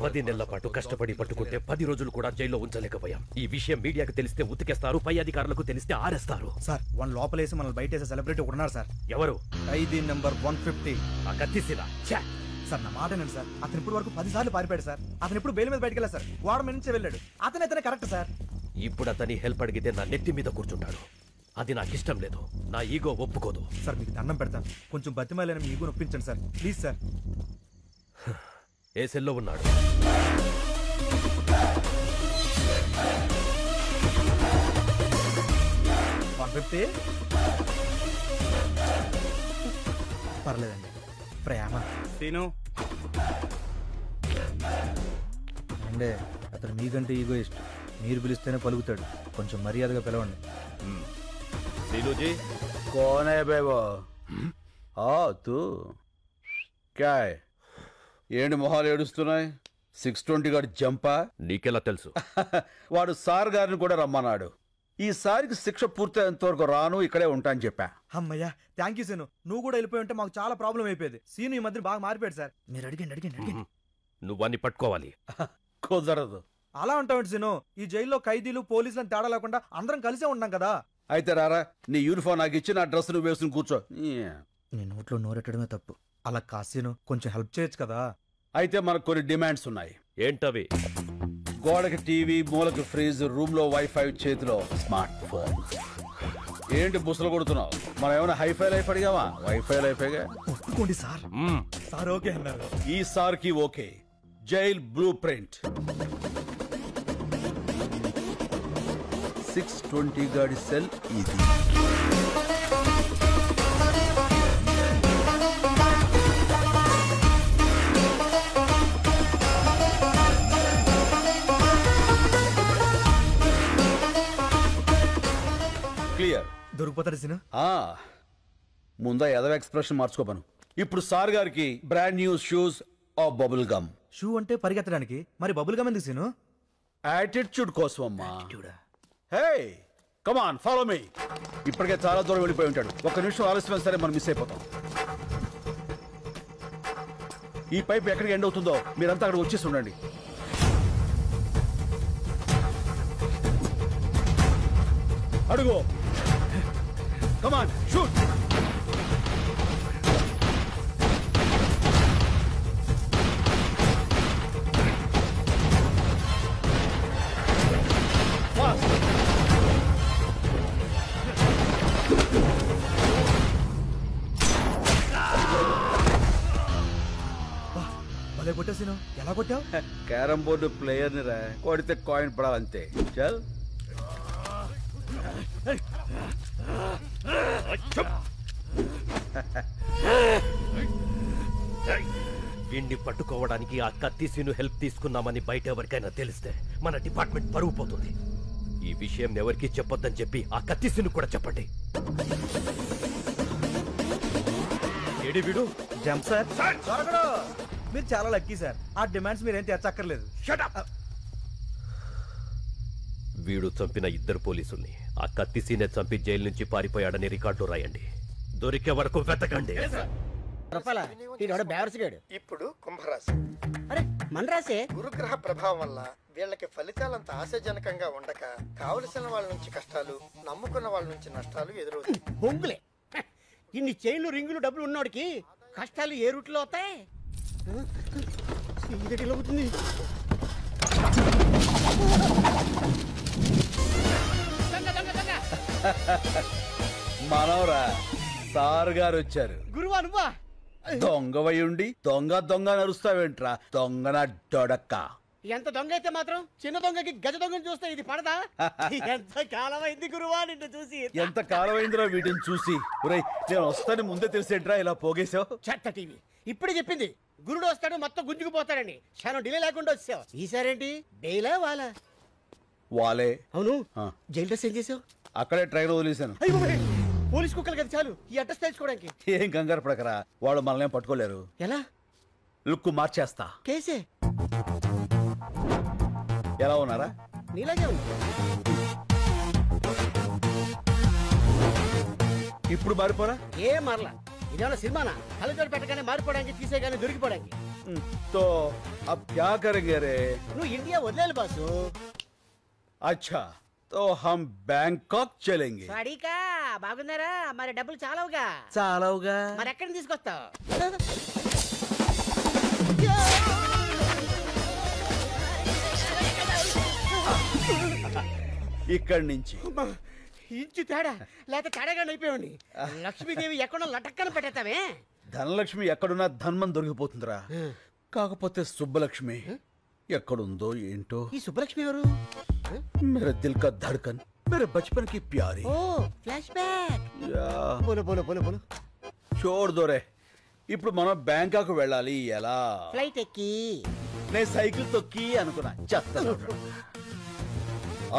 పది నెలల పాటు కష్టపడి పట్టుకుంటే 10 రోజులు కూడా జైల్లో ఉంచలేకపోయాం. ఈ విషయం మీడియాకు తెలిస్తే ఉతికేస్తారు, పై అధికారులకు తెలిస్తే ఆరేస్తారు. సార్ వన్ లోపలేసి మనల్ని బయటేసే సెలబ్రిటీ ఉన్నారు సార్. ఎవరు? ఖైదీ నెంబర్ 150. ఆ కత్తిసిలా. సార్ నా మాట ఏంటండి సార్, అతను ఇప్పుడు వరకు 10 సార్లు పారిపోయాడు సార్. అతను ఇప్పుడు బెయిల్ మీద బయటకు వెళ్ళారు సార్. వాడ మీద నుంచే వెళ్ళాడు. అతనే కరెక్ట్ సార్. ఇప్పుడు అతని హెల్ప్ అడిగితే నా నెత్తి మీద కూర్చుంటాడు. అది నాకు ఇష్టం లేదు. నా ఈగో ఒప్పుకోదు. సార్ మీకు దండం పెడతాను, కొంచెం బతిమాలని మీ ఈగో నొప్పించండి సార్, ప్లీజ్ సార్. ఏ సెల్లో ఉన్నాడు? పర్లేదండి. ప్రేమ సీను అంటే అతను మీకంటే ఈగో ఇష్టం. మీరు పిలిస్తేనే పలుకుతాడు. కొంచెం మర్యాదగా పిలవండి. सीनूजी कौन है बे वो? तू क्या है? ఏంటి మొహాలు ఏడుస్తున్నాయి? 620 గారు జంపా? నీకెలా తెలుసు? వాడు సార్ గారిని కూడా రమ్మన్నాడు. ఈసారికి శిక్ష పూర్తయ్యేంత వరకు రాను, ఇక్కడే ఉంటా అని చెప్పా. అమ్మయ్యా, థ్యాంక్ యూ సీను. నువ్వు కూడా వెళ్ళిపోయి ఉంటే మాకు చాలా ప్రాబ్లం అయిపోయేది. సీను ఈ మధ్య బాగా మారిపోయాడు సార్. మీరు అడిగండి. నువ్వన్నీ పట్టుకోవాలి. కుదరదు. అలా ఉంటావు సీను. ఈ జైల్లో ఖైదీలు పోలీసులను తేడా లేకుండా అందరం కలిసే ఉన్నాం కదా. అయితే రారా, నీ యూనిఫామ్ నాకు ఇచ్చి నా డ్రెస్ నువ్వు వేసుకుని కూర్చో. నీ నోట్లో నోరెట్టడమే తప్పు. అలా కాసీను కొంచెం హెల్ప్ చేయొచ్చు కదా. అయితే మనకు కొన్ని డిమాండ్స్ ఉన్నాయి. ఏంటవి? గోడకి టీవీ, మూలకి ఫ్రిజ్, రూమ్ లో వైఫై, చేతిలో స్మార్ట్ ఫోన్. ఏంటి బుసలు కొడుతున్నావు? మనం ఏమైనా హైఫై లైఫ్ అడిగావా? వైఫై లైఫేగా. ఒప్పుకోండి సార్. సార్ ఓకే అన్నారు. ఈ సార్ కి ఓకే. Jail blue print. 620 గాడి సెల్ ఇది. క్లియర్. దొరికిపోతాడు సీను. ముందా ఎదవ ఎక్స్ప్రెషన్ మార్చుకోపను. ఇప్పుడు సార్ గారికి brand new shoes of bubble gum. Shoe అంటే పరిగెత్తడానికి, మరి బబుల్ గమ్ ఎందుకు సీను? యాటిట్యూడ్ కోసం అమ్మా. Hey come on follow me. ఇప్పటికే చాలా దూరం వెళ్ళిపోయి ఉంటాడు. ఒక్క నిమిషం ఆలస్యమైన సరే మనం మిస్ అయిపోతాం. ఈ పైప్ ఎక్కడికి ఎండ్ అవుతుందో మీరంతా అక్కడ వచ్చేసి ఉండండి. అడుగు. Come on shoot. కొట్టేసిను. ఎలా కొట్టావు? క్యారమ్ బోర్డు ప్లేయర్ ని రా, కొడితే కాయిన్ పడాలంతే. చల్. వీణ్ణి పట్టుకోవడానికి ఆ కత్తిసీను హెల్ప్ తీసుకున్నామని బయట ఎవరికైనా తెలిస్తే మన డిపార్ట్మెంట్ పరువు పోతుంది. ఈ విషయం ఎవరికి చెప్పొద్దని చెప్పి ఆ కత్తిసీను కూడా చెప్పండి. ఏడి వీడు? Jump sir. మీరు చాలా లక్కీ సార్. ఆ డిమాండ్స్ మీరేం తెచ్చక్కర్లేదు. వీడు చంపిన 2 పోలీసుల్ని ఆ కత్తిసీనే చంపి జైలు నుంచి పారిపోయాడని రికార్డు రాయండి. దొరికే వరకు వెతకండి. ఇప్పుడు కుంభరాశి. అరే మన రాశి. గురుగ్రహ ప్రభావం వల్ల వీళ్ళకి ఫలితాలంత ఆశాజనకంగా ఉండక కావలసిన వాళ్ళ నుంచి కష్టాలు, నమ్ముకున్న వాళ్ళ నుంచి నష్టాలు ఎదురవుతాయి. బొంగులే. ఇన్ని చైన్లు, రింగులు, డబ్బులు ఉన్నోడికి కష్టాలు ఏ రూట్లో అవుతాయి? అవుతుంది. మనవరా, సార్ గారు వచ్చారు. గురువా నువ్వా? దొంగవై ఉండి దొంగ దొంగ నరుస్తావేంట్రా? దొంగన డొడక్క. ఎంత దొంగ అయితే మాత్రం చిన్న దొంగకి గజ దొంగని చూస్తే ఇది పడదా? ఎంత కాలం అయింది గురువా నిన్ను చూసి. ఎంత కాలమైందిరా వీటిని చూసి. నేను వస్తాను ముందే తెలిసేంట్రా ఇలా పోగేశావు? చెత్త టీవీ. ఇప్పుడే చెప్పింది గురుడు వస్తాడు మొత్తం గుంజుకుపోతాడని. క్షణం డిలే లేకుండా వచ్చావు. ఈసారేంటి బెయిలా వాలా? వాలే. అవును. జైలు డ్రెస్ ఏం చేసావు? అక్కడే ట్రైన్ వదిలేశాను. పోలీస్ కుక్కలు కదా చాలు ఈ అడ్రస్ తెలుసుకోవడానికి. ఏం కంగారు పడకరా, వాళ్ళు మనల్ని పట్టుకోలేరు. ఎలా? లుక్ మార్చేస్తా. కేసే ఎలా ఉన్నారా? నీలాగే ఉంది. ఇప్పుడు మారిపోరా? ఏం మారలా. ఇదేమన్నా సినిమానా? కళ్ళజోడు పెట్టగానే మారిపోవడానికి, తీసేగానే దొరికిపోవడానికి. तो अब क्या करेंगे रे? నువ్వు ఇండియా వదిలేయాలి బాసు. अच्छा तो हम बैंकॉक चलेंगे. వాడికా బాగున్నారా? మరి డబ్బులు చాలవుగా. చాలవుగా. మరి ఎక్కడ తీసుకొస్తావు? ఇక్కడి నుంచి ఇంచు తేడా లేకపోతే తేడాగా అయిపోయాడి. లక్ష్మీదేవి ఎక్కడో లటక్కన పెట్టేస్తావే. ధనలక్ష్మి ఎక్కడున్నా ధన్మం దొరికిపోతుందిరా. కాకపోతే సుబ్బలక్ష్మి ఎక్కడుందో ఏంటో. ఈ సుబ్బలక్ష్మి ఎవరు? मेरे दिल का धड़कन, मेरे बचपन की प्यारी. ఓ ఫ్లాష్ బ్యాక్. యా బోలో బోలో బోలో బోలో. छोड़ दो रे. ఇప్పుడు మనం బ్యాంకాక్ వెళ్ళాలి. ఎలా? ఫ్లైట్ ఎక్కి. నేను సైకిల్ తొక్కి అనుకున్నా. చెత్త.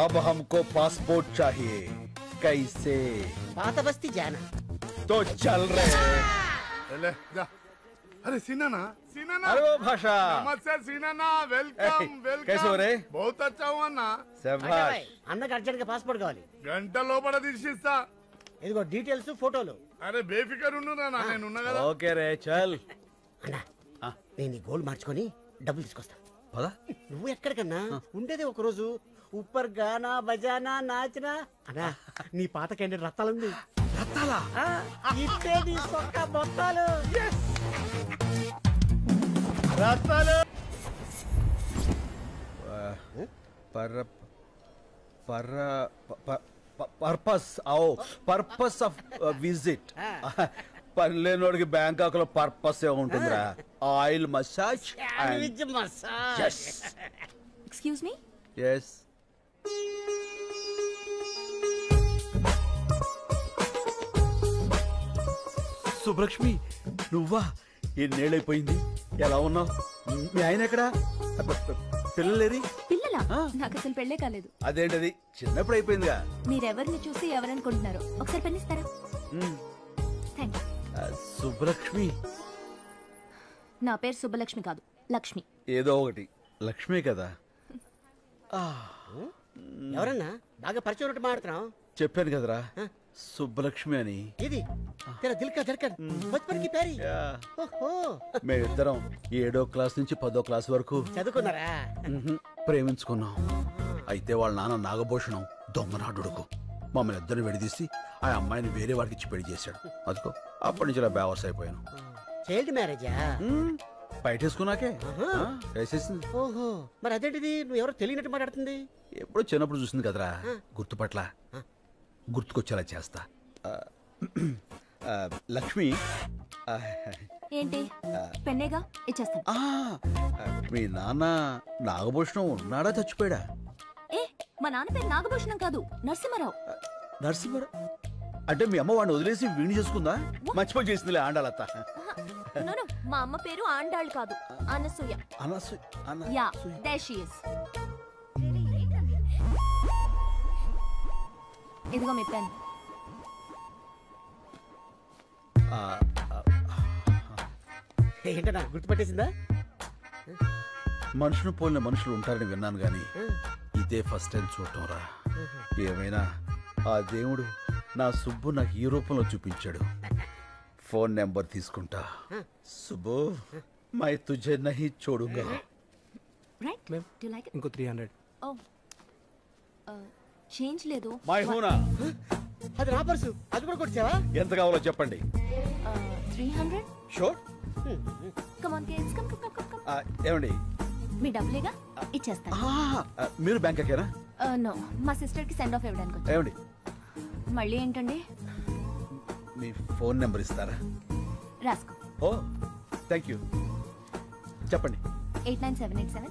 अब हमको पासपोर्ट चाहिए. कैसे? పాత బస్తీ జానా. तो चल रहे. ले जा। अरे सीना सीना अरे वो भाषा. नमस्ते सीना वेलकम वेलकम। कैसे हो रे? बहुत अच्छा हुआ ना। శభాష్. అన్నకు అర్జెంట్ గా పాస్పోర్ట్ కావాలి. గంట లోపల తీసిస్తా. ఇదిగో డీటెయిల్స్, ఫోటోలు. అరే బేఫికర్ ఉండురా నా, నేను ఉన్నా కదా. ఓకే రే చల్. అన్నా నేను ఈ గోల్డ్ మార్చుకొని డబ్బులు తీసుకొస్తా. పద. నువ్వు ఎక్కడికన్నా ఉండేది ఒక రోజు. ఉప్పర్ గానా బజానా నాచనా. అన్నా నీ పాత క్యాండిడేట్ రత్తాలుంది. రత్తాలా? ఇట్టే తీసుకొక్క మొత్తాలు. రత్తాలు. पर पर పర్పస్ आओ పర్పస్ ఆఫ్ విజిట్. పర్లేనోడికి బ్యాంకాక్ లో పర్పస్ ఏ ఉంటుందిరా. Oil massage sandwich massage. Excuse me. yes. Subbalakshmi నువ్వా? ఎన్నేళ్ళైపోయింది. ఎలా ఉన్నావు? మీ ఆయన ఎక్కడా? పిల్లలేరి? పిల్లలా? నాకు అసలు పెళ్ళే కాలేదు. అదేంటది చిన్నప్పుడు అయిపోయిందిగా. మీరెవరిని చూసి ఎవరనుకుంటున్నారు? ఒకసారి పెన్నిస్తారా? Thank you. సుబ్బలక్ష్మి. నా పేరు సుబ్బలక్ష్మి కాదు, లక్ష్మి. ఏదో ఒకటి లక్ష్మి కదా. ఎవరన్నా బాగా పరిచయం ఉన్నట్టు మాట్లాడుతున్నావు? చెప్పాను కదరా సుబ్బలక్ష్మి అని. ఇది తెరా దిల్ కా ధడ్కన్ బచ్పన్ కి ప్యారీ. ఓహో మేమిద్దరం 7వ క్లాస్ నుంచి 10వ క్లాస్ వరకు చదువుకున్నారా? ప్రేమించుకున్నాం. అయితే వాళ్ళ నాన్న నాగభూషణం దొంగనాడుడుకు మమ్మల్ని ఇద్దరిని విడదీసి ఆ అమ్మాయిని వేరే వాడికి ఇచ్చి పెళ్లి చేశాడు. అదిగో అప్పటి నుంచి ఇలా బేవర్స్ అయిపోయాను. చైల్డ్ మ్యారేజా? బయటేసుకున్నాకే వేసేసింది. ఓహో మరి అదేంటిది నువ్వు ఎవరో తెలియనట్టు మాట్లాడుతుంది? ఎప్పుడో చిన్నప్పుడు చూసింది కదరా, గుర్తుపట్ల గుర్తుకొచ్చేలా చేస్తా. లక్ష్మి. ఏంటి పెన్నేగా ఇచ్చేస్తాను. మీ నాన్న నాగభూషణం ఉన్నాడా చచ్చిపోయాడా? ఏ మా నాన్న పేరు నాగభూషణం కాదు, నరసింహారావు. నరసింహారావు అంటే మీ అమ్మ వాడిని వదిలేసి వీణి చేసుకుందా? మర్చిపోయి చేసిందిలే ఆండాలత్త. మా అమ్మ పేరు ఆండాళ్ కాదు, Anasuya. Ya there she is. ఇదిగో మీ పెన్. ఏంటన్నా గుర్తుపట్టేసిందా? మనుషులు పోలిన మనుషులు ఉంటారని విన్నాను గాని ఇదే ఫస్ట్ టైం చూడటం రా. ఏమైనా ఆ దేవుడు నా సుబ్బు నాకు ఈ రూపంలో చూపించాడు. ఫోన్ నెంబర్ తీసుకుంటా. సుబ్బు మై తుజే నహీ చోడుగా. Right do you like it? ఇంకో 300. ఓ చేంజ్ లేదు. మై హూనా. అది నా పర్సు, అది కూడా కొట్టావా? ఎంత కావాలో చెప్పండి. 300. Sure. Come on kids, come come come come. ఏమండి మీ డబ్బులేగా ఇచ్చేస్తాను. మీరు బ్యాంకాకేనా? నో, మా సిస్టర్ కి సెండ్ ఆఫ్ ఇవ్వడానికి వచ్చాను. ఏమండి మళ్ళీ ఏంటండి? మీ ఫోన్ నెంబర్ ఇస్తారా? రాసుకో. ఓ థ్యాంక్ యూ. చెప్పండి. 89787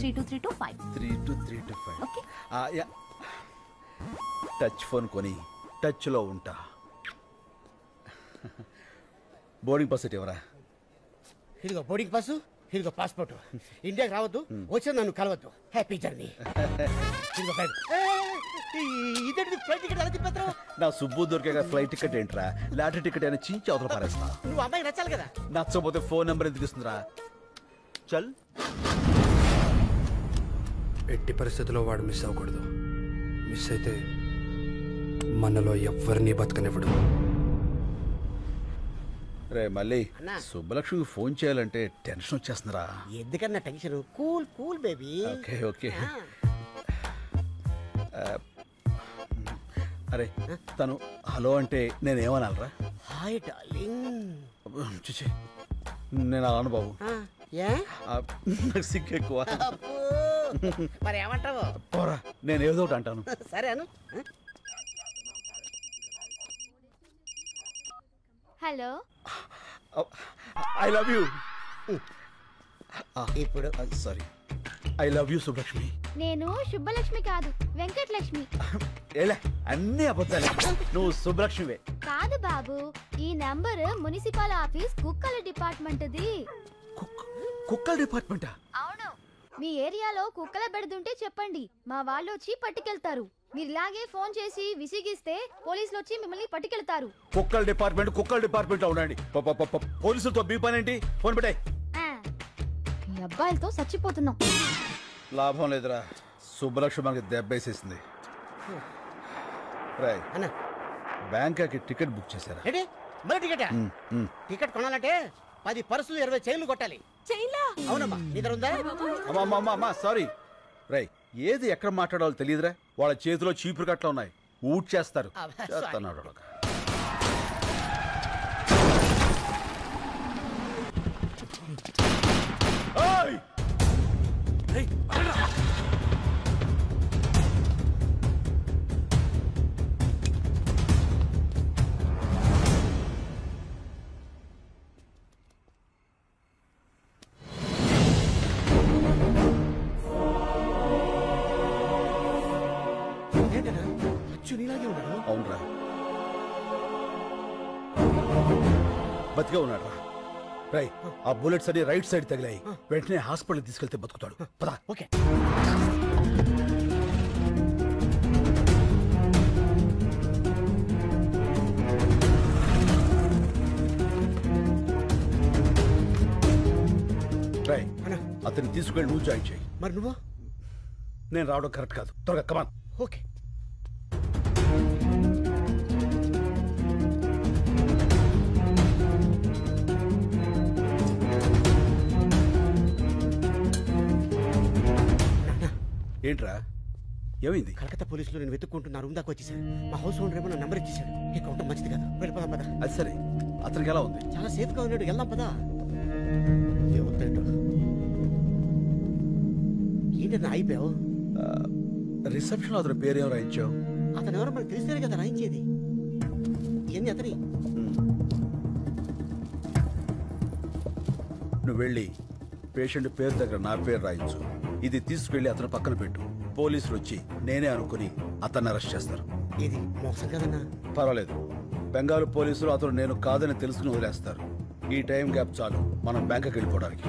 32325. 32325. ఓకే. టచ్ ఫోన్ కొని టచ్ లో ఉంటా. బోర్డింగ్ పాస్ ఎవరా? ఇదిగో బోర్డింగ్ పాసు, ఇదిగో పాస్పోర్ట్. ఇండియాకి రావద్దు, వచ్చి నన్ను కలవద్దు. Happy journey. ఇదిగో బ్యాగ్. ఇదేంటి ఫ్లైట్ టికెట్ ఎలా తిప్పేస్తావు? నా సుబ్బు దొరికే ఫ్లైట్ టికెట్ ఏంట్రా, లాటరీ టికెట్ అయినా చించి అవతల పారేస్తా. నువ్వు అమ్మాయి నచ్చాలి కదా. నచ్చకపోతే ఫోన్ నెంబర్ ఎందుకు ఇస్తుందిరా? చల్. ఎట్టి పరిస్థితుల్లో వాడు మిస్ అవ్వకూడదు. మిస్ అయితే మనలో ఎవ్వరినీ బతకనివ్వడు. రే మళ్ళీ అన్నా. సుబ్బలక్ష్మికి ఫోన్ చేయాలంటే టెన్షన్ వచ్చేస్తుందిరా. ఎందుకన్నా tension? Cool cool baby. Okay okay. అరే తను హలో అంటే నేనేమనాలరా? Hi darling. చూచి నేను అలాను బాబు. ఏ నాకు సిగ్గు ఎక్కువ. అబ్బో. మరి ఏమంటావు? పోరా, నేను ఏదో ఒకటి అంటాను. సరే అను. Hello, I love you. ఇప్పుడు sorry, I love you Subbalakshmi. నేను శుభలక్ష్మి కాదు, వెంకటలక్ష్మి. ఏలే అన్ని అబద్ధాలే, నువ్వు సుబ్బలక్ష్మివే. కాదు బాబు, ఈ నంబర్ మున్సిపల్ ఆఫీస్ కుక్కల డిపార్ట్మెంట్ది. కుక్కల డిపార్ట్మెంటా? అవును, మీ ఏరియాలో కుక్కల బెడదుంటే చెప్పండి, మా వాళ్ళు వచ్చి పట్టుకెళ్తారు. మీరు ఇలాగే ఫోన్ చేసి విసిగిస్తే పోలీసులు వచ్చి మిమ్మల్ని పట్టుకెళ్తారు. కుక్కల డిపార్ట్మెంట్ లో ఉండండి. పోలీసులతో మీ పని ఏంటి? ఫోన్ పెట్టే. ఈ అబ్బాయిలతో చచ్చిపోతున్నాం. లాభం లేదురా, సుబ్బలక్ష్మి మనకి దెబ్బేసేసింది. రాయ్ అన్న బ్యాంకాకి టికెట్ బుక్ చేశారా? ఏంటి మరి టికెట్? టికెట్ కొనాలంటే 10 పర్సులు 20 చైన్లు కొట్టాలి. చైన్లా? అవునమ్మా, నీ దగ్గర ఉందా? అమ్మా సారీ. రై ఏది ఎక్కడ మాట్లాడాలో తెలియదురా. వాళ్ళ చేతిలో చీపురు కట్ల ఉన్నాయి, ఊట్ చేస్తారు. చేస్తున్నాడు. అవునరా, బతికే ఉన్నాడు రా. రై ఆ బుల్లెట్స్ అన్ని రైట్ సైడ్ తగిలాయి, వెంటనే హాస్పిటల్ తీసుకెళ్తే బతుకుతాడు. పదా. ఓకే. రై అతన్ని తీసుకెళ్ళి నువ్వు జాయిన్ చేయి. మరి నువ్వు? నేను రావడం కరెక్ట్ కాదు, త్వరగా కమాన్. ఓకే. ఏంట్రా ఏమైంది? కలకత్తా పోలీసులు నేను వెతుక్కుంటున్నా రూమ్ దాకా వచ్చేసారు. మా హౌస్ ఓనర్ ఏమో నా నంబర్ ఇచ్చేసాడు. ఇక ఉండటం మంచిది కాదు, వెళ్ళిపోదాం పదా. అది సరే, అతనికి ఎలా ఉంది? చాలా సేఫ్ గా ఉన్నాడు, వెళ్దాం పదా. ఏమవుతాడు? ఏంటన్నా అయిపోయావు? రిసెప్షన్ అతని పేరేం రాయించావు? అతను ఎవరో మనకు తెలిస్తేనే కదా రాయించేది. ఏంది అతని? నువ్వు వెళ్ళి పేషెంట్ పేరు దగ్గర నా పేరు రాయించు. ఇది తీసుకెళ్లి అతను పక్కన పెట్టు. పోలీసులు వచ్చి నేనే అనుకుని అతన్ని అరెస్ట్ చేస్తారు. ఇది మోసం కదన్నా. పర్వాలేదు, బెంగాల్ పోలీసులు అతను నేను కాదని తెలుసుకుని వదిలేస్తారు. ఈ టైం గ్యాప్ చాలు మనం బ్యాంకుకి వెళ్ళిపోవడానికి.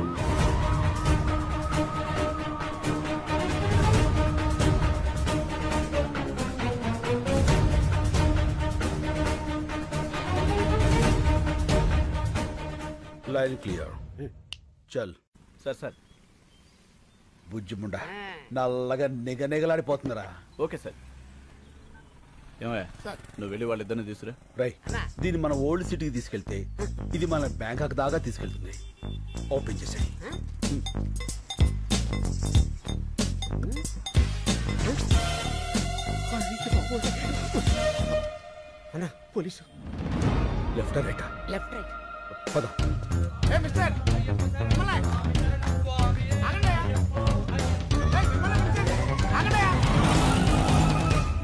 Line clear. చల్. సార్ బుజ్జిముండా నల్లగా నిగనిగలాడిపోతుందిరా. Okay sir. ఏమయ్యా, నువ్వు వెళ్ళి వాళ్ళిద్దరిని తీసుకురా. రై దీన్ని మన ఓల్డ్ సిటీకి తీసుకెళ్తే ఇది మన బ్యాంకాక్ దాకా తీసుకెళ్తుంది. ఓపెన్ చేసాయి. అన్నా police. Left right? Left right. పద.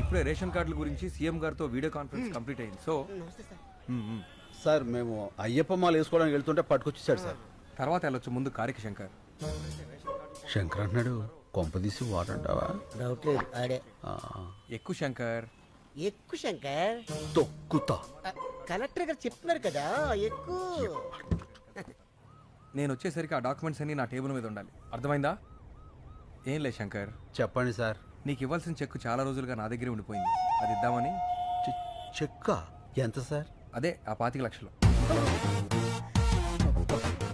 ఇప్పుడే రేషన్ కార్డుల గురించి సీఎం గారితో వీడియో కాన్ఫరెన్స్ కంప్లీట్ అయింది. సో సార్ మేము అయ్యప్ప మాల వేసుకోవడానికి వెళ్తుంటే పట్టుకొచ్చేసాడు సార్. తర్వాత వెళ్ళొచ్చు, ముందు కారికి శంకర్. శంకర్ అన్నాడు, కొంపదీసి వాడంటావా? డౌట్ లేదు, ఆడే. ఎక్కువ శంకర్. ఎక్కువ శంకర్. తొక్కుతా. కలెక్టర్ గారు చెప్తున్నారు కదా ఎక్కువ. నేను వచ్చేసరికి ఆ డాక్యుమెంట్స్ అన్ని నా టేబుల్ మీద ఉండాలి, అర్థమైందా? ఏం లేదు శంకర్. చెప్పండి సార్. నీకు ఇవ్వాల్సిన చెక్ చాలా రోజులుగా నా దగ్గరే ఉండిపోయింది, అది ఇద్దామని. చెక్క ఎంత సార్? అదే ఆ 25 లక్షలు.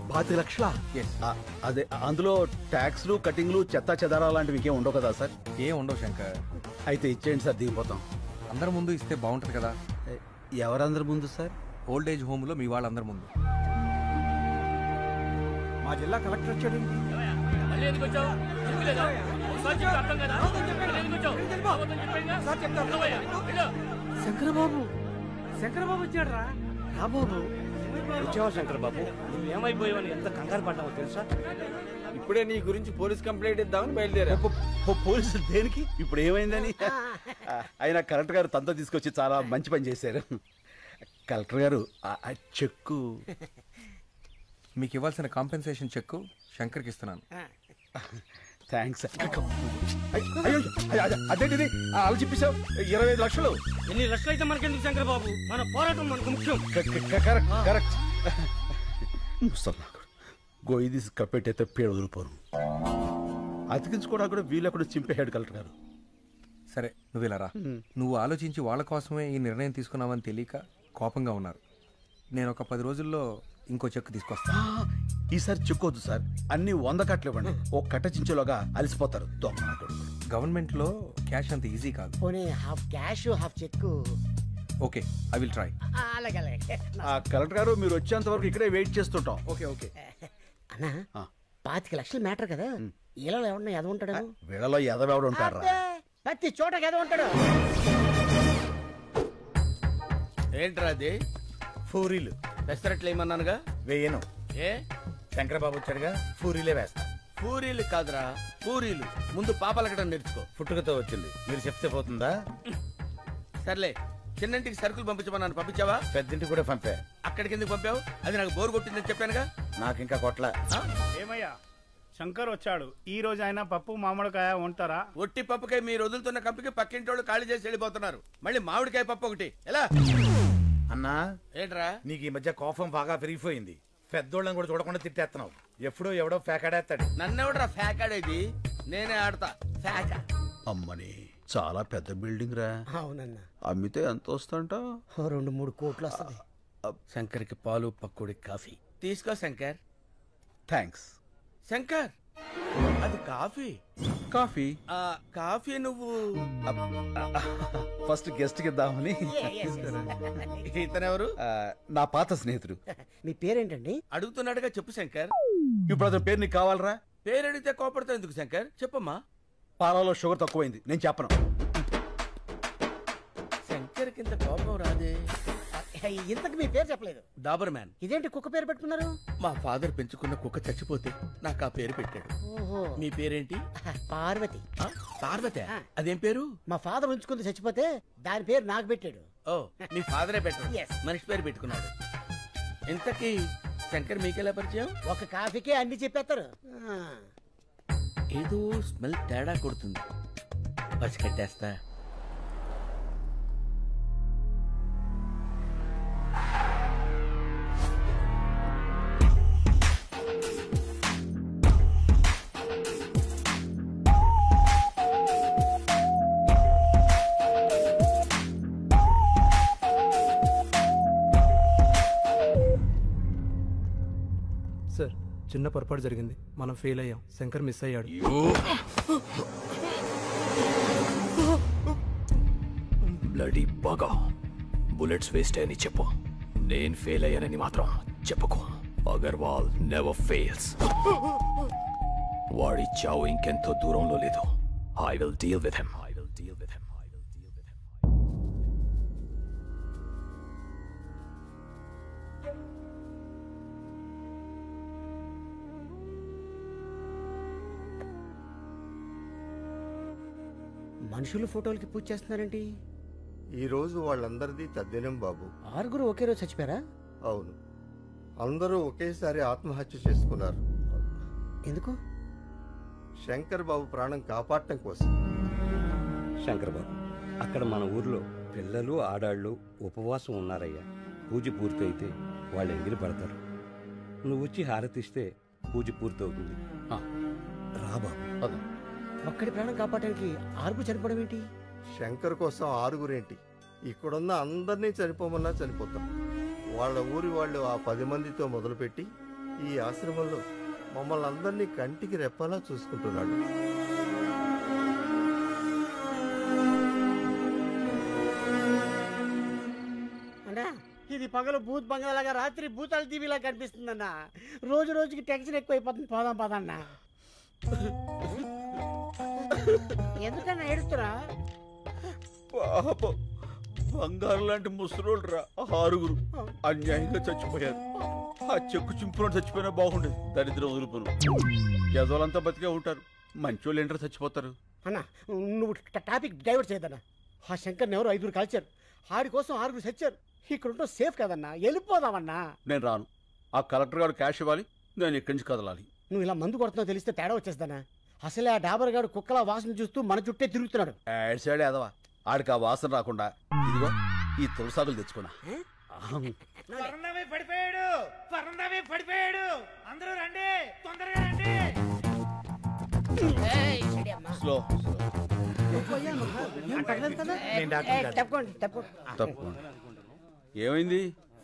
25 లక్షలా? Yes. అదే అందులో ట్యాక్స్లు కటింగ్లు చెత్త చెదారా లాంటివి ఇంకేం ఉండవు కదా సార్? ఏం ఉండవు శంకర్. అయితే ఇచ్చేయండి సార్, దిగిపోతాం. అందరి ముందు ఇస్తే బాగుంటుంది కదా. ఎవరందరి ముందు సార్? ఓల్డ్ ఏజ్ హోమ్లో మీ వాళ్ళందరి ముందు. మా జిల్లా కలెక్టర్ వచ్చాడు. శంకరబాబు శంకరబాబు వచ్చాడు రా. బాబు వచ్చావా శంకరబాబు? నువ్వు ఏమైపోయావని ఎంత కంగారు పడ్డావో తెలుసా? ఇప్పుడే నీ గురించి పోలీస్ కంప్లైంట్ ఇద్దామని బయలుదేరా. పోలీసులు దేనికి? ఇప్పుడు ఏమైందని? ఆయన కలెక్టర్ గారు తనతో తీసుకొచ్చి చాలా మంచి పని చేశారు. కలెక్టర్ గారు ఆ చెక్కు మీకు ఇవ్వాల్సిన కాంపెన్సేషన్ చెక్ శంకర్కి ఇస్తున్నాను. థ్యాంక్స్. అదేంటిది అలా చెప్పేశావు? 25 లక్షలు. ఎన్ని లక్షలు అయితే మనకెందుకు శంకరబాబు, మన పోరాటం మనకు ముఖ్యం. కరెక్ట్. గోయి తీసి కప్పెట్టయితే పేడ వదిలిపోరు. అతికించుకోవడానికి కూడా వీళ్ళెక్కడ చింపేశాడు కలెక్టర్ గారు. సరే నువ్వు ఇలా రా. నువ్వు ఆలోచించి వాళ్ళ కోసమే ఈ నిర్ణయం తీసుకున్నావని తెలియక కోపంగా ఉన్నారు. నేను ఒక 10 రోజుల్లో ఇంకో చెక్ తీసుకొస్తా. ఈసారి చెక్కొద్దు సార్, అన్ని 100 కట్టలు ఇవ్వండి. ఓ కట్ట చించేలోగా అలసిపోతారు. గవర్నమెంట్ లో క్యాష్ అంత ఈజీ కాదు. పోనీ half cash half cheque. Okay, I will try. అలాగే అలాగే. కలెక్టర్ గారు మీరు వచ్చేంత వరకు ఇక్కడే వెయిట్ చేస్తుంటాం. ఓకే. అన్నా 25 లక్షలు మ్యాటర్ కదా, ఇలా ఎవడన్నా ఎద ఉంటాడు? వీళ్ళలో ఎదవెవడు ఉంటారా? ప్రతి చోట ఎద ఉంటాడు. ఏంట్రా అది? పూరీలు పెసరట్లు ఏమన్నానుగా? వేయను. ఏ శంకరబాబు వచ్చాడుగా, పూరీలే వేస్తా. పూరీలు కాదురా, పూరీలు. ముందు పాపలకడం నేర్చుకో. పుట్టుకతో వచ్చింది, మీరు చెప్తే పోతుందా? సర్లే, చిన్నంటికి సరుకులు పంపించమన్నాను, పంపించావా? పెద్దింటికి కూడా పంపా. అక్కడికి ఎందుకు పంపావు? అది నాకు బోర్ కొట్టిందని చెప్పానుగా. నాకు ఇంకా కొట్ల. ఏమయ్యా శంకర్ వచ్చాడు, ఈ రోజు ఆయన పప్పు మామిడికాయ ఉంటారా? ఒట్టి పప్పుకాయ మీరు వదులుతున్న కంపికి పక్కింటోళ్ళు ఖాళీ చేసి వెళ్ళిపోతున్నారు. మళ్ళీ మామిడికాయ పప్పు ఒకటి ఎలా? అన్నా ఏంట్రా నీకు ఈ మధ్య కోపం బాగా పెరిగిపోయింది. పెద్దోళ్ళని కూడా చూడకుండా తిట్టేస్తున్నావు. ఎప్పుడో ఎవడో ఫేకాడేస్తాడు. నన్నెవడరా ఫేకాడేది? నేనే ఆడతా ఫేక. అమ్మని చాలా పెద్ద బిల్డింగ్ రా. అవునన్నా. అమ్మితే ఎంత వస్తుంట? 2-3 కోట్లు వస్తుంది. శంకర్కి పాలు, పక్కుడి, కాఫీ తీసుకో శంకర్. థ్యాంక్స్. శంకర్, అది కాఫీ. కాఫీ? కాఫీ నువ్వు ఫస్ట్ గెస్ట్ కి ఇద్దామని. ఇతనెవరు? నా పాత స్నేహితుడు. మీ పేరేంటండి? అడుగుతున్నాడుగా, చెప్పు శంకర్. ఇప్పుడు అతని పేరు నీకు కావాలరా? పేరు అడిగితే కోపడతావు ఎందుకు శంకర్? చెప్పమ్మా. పాలలో షుగర్ తక్కువైంది, నేను చెప్పను. శంకర్ కింద కోపం రాదే. ఇంతకు మీ పేరు చెప్పలేదు. డాబర్ మ్యాన్. ఇదేంటి కుక్క పేరు పెట్టుకున్నారు? మా ఫాదర్ పెంచుకున్న కుక్క చచ్చిపోతే నాకు ఆ పేరు పెట్టాడు. ఓహో. మీ పేరేంటి? పార్వతి. పార్వతి? అదేం పేరు? మా ఫాదర్ ఉంచుకుంది, చచ్చిపోతే దాని పేరు నాకు పెట్టాడు. ఓ, మీ ఫాదరే పెట్టాడు. Yes. మనిషి పేరు పెట్టుకున్నాడు. ఇంతకీ శంకర్ మీకెలా పరిచయం? ఒక కాఫీకే అన్ని చెప్పేస్తారు. ఏదో స్మెల్ తేడా కొడుతుంది, పసికట్టేస్తా. సార్, చిన్న పొరపాటు జరిగింది, మనం ఫెయిల్ అయ్యాం. శంకర్ మిస్ అయ్యాడు. బ్లడీ బాగా బుల్లెట్స్ వేస్ట్ అని చెప్పు. నేను ఫెయిల్ అయ్యానని మాత్రం చెప్పుకో. Agarwal never fails. వాడి చావు ఇంకెంతో దూరంలో లేదు. I will deal with him. మనుషులు ఫోటోలకి పూజ చేస్తున్నారేంటి? ఈ రోజు వాళ్ళందరిది తద్దినం బాబు. 6 ఒకే రోజు చచ్చిపోయారా? అవును, అందరూ ఒకేసారి ఆత్మహత్య చేసుకున్నారు. ఎందుకు? శంకర్ బాబు ప్రాణం కాపాడటం కోసం. శంకర్ బాబు, అక్కడ మన ఊర్లో పిల్లలు ఆడాళ్ళు ఉపవాసం ఉన్నారయ్యా. పూజ పూర్తయితే వాళ్ళు ఎంగిలి పడతారు. నువ్వు వచ్చి హారతిస్తే పూజ పూర్తవుతుంది. రా బాబు. ఒక్కడి ప్రాణం కాపాడడానికి 6 చనిపోవడం ఏంటి? శంకర్ కోసం 6 ఇక్కడున్న అందరినీ చనిపోమన్నా చనిపోతాం. వాళ్ళ ఊరి వాళ్ళు ఆ 10 మందితో మొదలుపెట్టి ఈ ఆశ్రమంలో మమ్మల్ని అందరినీ కంటికి రెప్పలా చూసుకుంటున్నాడు. అన్నా ఇది పగలు భూత్ బంగాలాగా రాత్రి భూతాల టీవీలా కనిపిస్తుందన్నా. రోజు రోజుకి టెన్షన్ ఎక్కువైపోతుంది. పోదాం పదన్నా. ఎందుకన్నా ఏడుస్తురా? పాపం బంగారు లాంటి ముసలోళ్ళు రా 6 అన్యాయంగా చచ్చిపోయారు. ఆ చెక్కు చింపులో చచ్చిపోయినా బాగుండేది. దరిద్రం వదులుపును యజోలంతా బతికే ఉంటారు. మంచోళ్ళు ఏంటో చచ్చిపోతారు. అన్నా నువ్వు టాపిక్ డైవర్ట్ చేయదన్నా. ఆ శంకర్ని ఎవరు 5 కలిచారు. ఆడి కోసం 6 చచ్చారు. ఇక్కడ ఉంటే సేఫ్ కదన్నా. వెళ్ళిపోదామన్నా. నేను రాను. ఆ కలెక్టర్ గారు క్యాష్ ఇవ్వాలి. నేను ఇక్కడి నుంచి కదలాలి. నువ్వు ఇలా మందు కొడుతున్నావు తెలిస్తే తేడా వచ్చేస్తానా? అసలే ఆ డాబర్ గారు కుక్కల వాసన చూస్తూ మన చుట్టే తిరుగుతున్నాడు. సైడ్ ఎదవా. ఆడికి ఆ వాసన రాకుండా ఇదిగో ఈ తులసాకులు తెచ్చుకున్నా. పడిపోయాడు. అందరూ రండి, తొందరగా రండి. స్లో తప్పకుండా. ఏమైంది?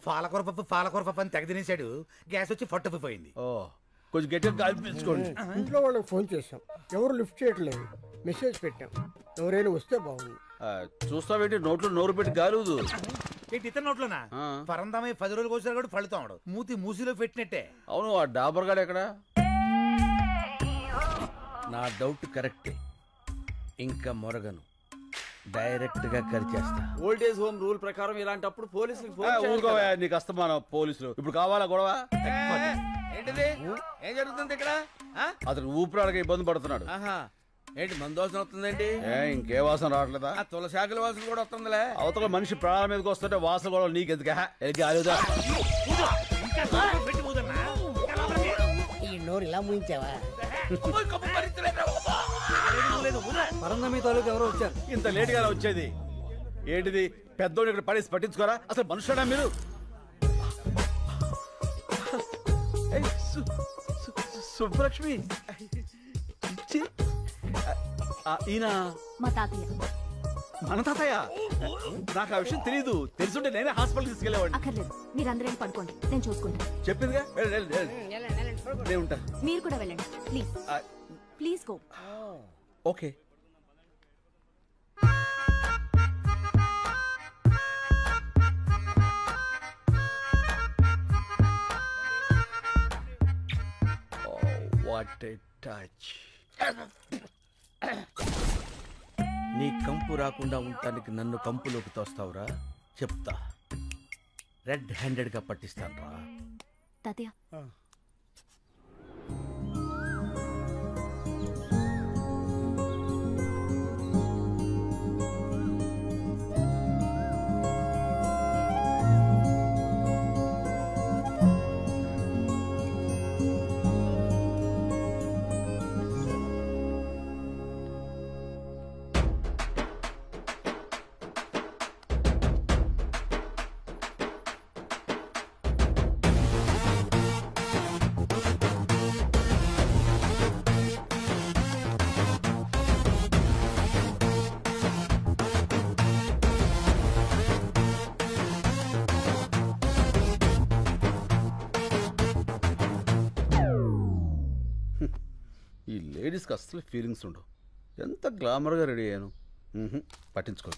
పాలకూర పప్పు అని తెగ తినేశాడు. గ్యాస్ వచ్చి ఫట్టుకుపోయింది. ఓ కొంచెం గట్టిగా గాలి పీల్చుకోండి. ఇంట్లో వాళ్ళకి ఫోన్ చేశాం, ఎవరు లిఫ్ట్ చేయట్లేదు. మెసేజ్ పెట్టాం, ఎవరైనా వస్తే బాగుంది. చూస్తావేంటి? నోట్లో నోరు పెట్టి గాలుదు. ఏంటి ఇతర నోట్లోనా? పరందామై 10 రోజులు కోసారు కూడా పళ్ళుతాడు. మూతి మూసిలో పెట్టినట్టే. అవును, ఆ డాబర్ గాడు ఎక్కడ? నా డౌట్ కరెక్టే. ఇంకా మొరగను, డైరెక్ట్ గా కరిచేస్తా. ఓల్డేజ్ హోమ్ రూల్ ప్రకారం ఇలాంటప్పుడు పోలీసులకు ఊరుకోవా, నీకు అస్తమానం పోలీసులు. ఇప్పుడు కావాలా గొడవ? ఏంటిది? ఏం జరుగుతుంది ఇక్కడ? అతను ఊపిరాడక ఇబ్బంది పడుతున్నాడు. ఏంటి మందోసన వస్తుందేంటి? ఇంకే వాసన రావట్లేదా? తులసాకుల వాసన కూడా వస్తుందిలే. అవతల మనిషి ప్రాణాల మీదకి వస్తుంటే వాసన కూడా నీకెందుకా? ఈ నోరు ఇలా ముయించావా? పరందమీ తాలూకు ఎవరో వచ్చారు. ఇంత లేట్ గా వచ్చేది ఏంటిది? పెద్దోడు ఇక్కడ పడేసి పట్టించుకోరా? అసలు మనుషుడా మీరు? సుబ్బలక్ష్మి, ఈయన మా తాతయ్య. మన తాతయ్య? నాకు ఆ విషయం తెలియదు. తెలుసుంటే నేనే హాస్పిటల్ తీసుకెళ్లేవాడిని. అక్కర్లేదు, మీరందరూ పడుకోండి, నేను చూసుకుంటా. చెప్పిందిగా, నేను ఉంటా. మీరు కూడా వెళ్ళండి please. Please go. Okay. What a touch. నీ కంపు రాకుండా ఉండటానికి నన్ను కంపులోకి తోస్తావురా? చెప్తా, రెడ్ హ్యాండెడ్ గా పట్టిస్తాను రా. తాతయ్య, ఈ లేడీస్కి అసలు ఫీలింగ్స్ ఉండవు. ఎంత గ్లామర్గా రెడీ అయ్యాను. పట్టించుకో.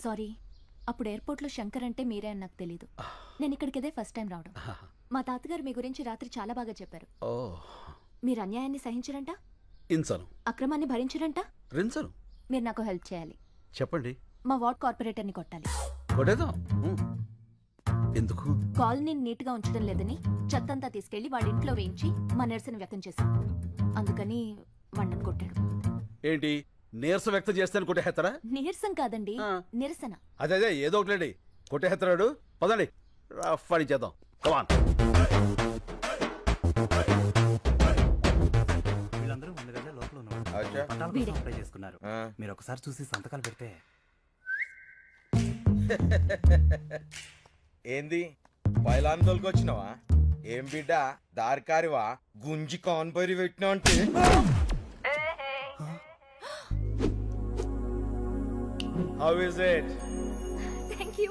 సారీ, అప్పుడు ఎయిర్పోర్ట్లో శంకర్ అంటే మీరే అని నాకు తెలీదు. నేను ఇక్కడికి ఇదే ఫస్ట్ టైం రావడం. మా తాతగారు మీ గురించి రాత్రి చాలా బాగా చెప్పారు. మీరు అన్యాయాన్ని సహించరంట, ఇంచను. అక్రమాన్ని భరించరంట. రించను. మీరు నాకు హెల్ప్ చేయాలి. చెప్పండి. మా వార్డ్ కార్పొరేటర్ని కొట్టాలి. కొట్టేద్దాం. ఎందుకు? కాలనీని నీట్ గా ఉంచడం లేదని చెత్తంతా తీసుకెళ్లి వాడి ఇంట్లో వేయించి మా నిరసన వ్యక్తం చేశాం. అందుకని వండని కొట్టాడు. ఏంటి నీరసం వ్యక్తం చేస్తాను కొట్టేస్తారా? నీరసం కాదండి, నిరసన. అదే ఏదో ఒకటి కొట్టేస్తాడు. పదండి, రఫ్ చేద్దాం. కమాన్. వీళ్ళందరూ 100 గంటల లోపల ఉన్నారు. పట్టాల కోసం అప్లై చేసుకున్నారు. మీరు ఒకసారి చూసి సంతకాలు పెడితే ఏంది బయలాన్ తోలుకొచ్చినావా? ఏం బిడ్డ దారికారివా గుంజి కాన్పరి పెట్టినా అంటే how is it? Thank you.